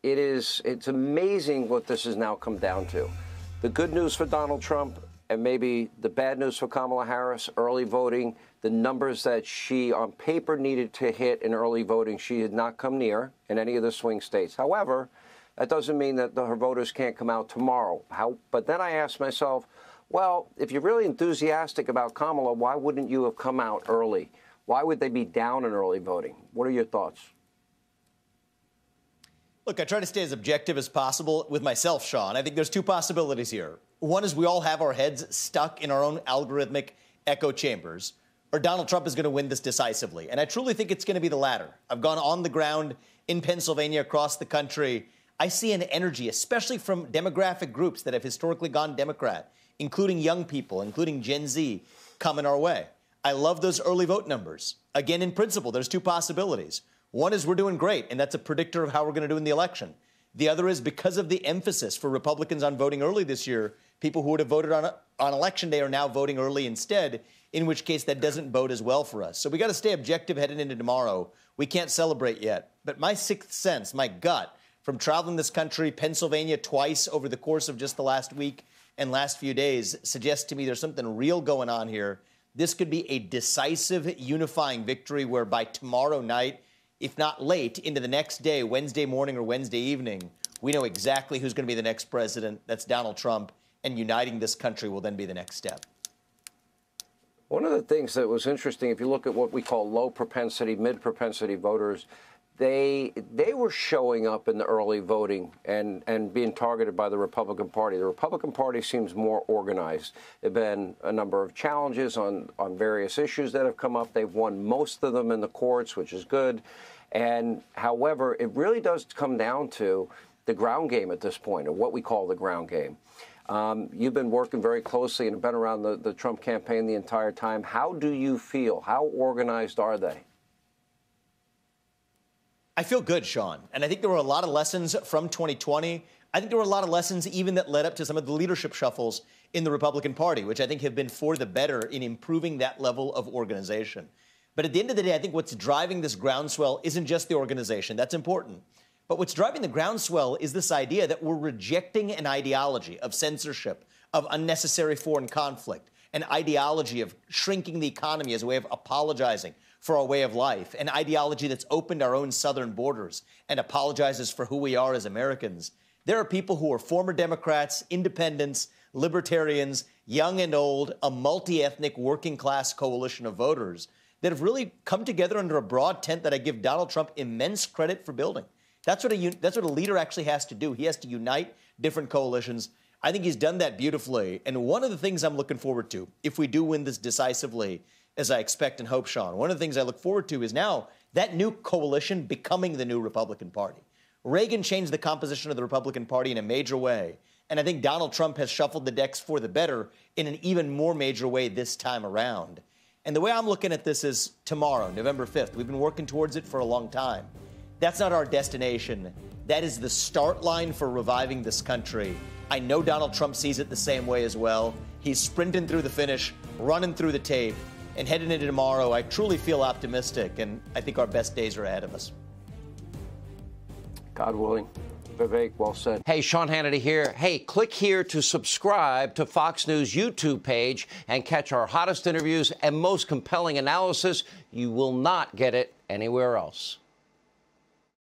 it's amazing what this has now come down to. The good news for Donald Trump and maybe the bad news for Kamala Harris, early voting, the numbers that she on paper needed to hit in early voting, she did not come near in any of the swing states. However, that doesn't mean that her voters can't come out tomorrow. But then I asked myself, well, if you're really enthusiastic about Kamala, why wouldn't you have come out early? Why would they be down in early voting? What are your thoughts? Look, I try to stay as objective as possible with myself, Sean. I think there's two possibilities here. One is we all have our heads stuck in our own algorithmic echo chambers, or Donald Trump is going to win this decisively. And I truly think it's going to be the latter. I've gone on the ground in Pennsylvania, across the country. I see an energy, especially from demographic groups that have historically gone Democrat, including young people, including Gen Z, coming our way. I love those early vote numbers. Again, in principle, there's two possibilities. One is we're doing great, and that's a predictor of how we're going to do in the election. The other is because of the emphasis for Republicans on voting early this year, people who would have voted on Election Day are now voting early instead, in which case that doesn't bode as well for us. So we got to stay objective heading into tomorrow. We can't celebrate yet. But my sixth sense, my gut, from traveling this country, Pennsylvania twice over the course of just the last week and last few days, suggests to me there's something real going on here. This could be a decisive, unifying victory where by tomorrow night, if not late, into the next day, Wednesday morning or Wednesday evening, we know exactly who's going to be the next president. That's Donald Trump. And uniting this country will then be the next step. One of the things that was interesting, if you look at what we call low propensity, mid propensity voters, they were showing up in the early voting and being targeted by the Republican Party. The Republican Party seems more organized. There have been a number of challenges on various issues that have come up. They've won most of them in the courts, which is good. And however, it really does come down to the ground game at this point, or what we call the ground game. You've been working very closely and been around the Trump campaign the entire time. How do you feel? How organized are they? I feel good, Sean. And I think there were a lot of lessons from 2020. I think there were a lot of lessons even that led up to some of the leadership shuffles in the Republican Party, which I think have been for the better in improving that level of organization. But at the end of the day, I think what's driving this groundswell isn't just the organization. That's important. But what's driving the groundswell is this idea that we're rejecting an ideology of censorship, of unnecessary foreign conflict, an ideology of shrinking the economy as a way of apologizing for our way of life, an ideology that's opened our own southern borders and apologizes for who we are as Americans. There are people who are former Democrats, independents, libertarians, young and old, a multi-ethnic working-class coalition of voters that have really come together under a broad tent that I give Donald Trump immense credit for building. That's what a leader actually has to do. He has to unite different coalitions. I think he's done that beautifully. And one of the things I'm looking forward to, if we do win this decisively, as I expect and hope, Sean, one of the things I look forward to is now that new coalition becoming the new Republican Party. Reagan changed the composition of the Republican Party in a major way. And I think Donald Trump has shuffled the decks for the better in an even more major way this time around. And the way I'm looking at this is tomorrow, November 5th. We've been working towards it for a long time. That's not our destination. That is the start line for reviving this country. I know Donald Trump sees it the same way as well. He's sprinting through the finish, running through the tape, and heading into tomorrow, I truly feel optimistic, and I think our best days are ahead of us. God willing. Vivek, well said. Hey, Sean Hannity here. Hey, click here to subscribe to Fox News YouTube page and catch our hottest interviews and most compelling analysis. You will not get it anywhere else.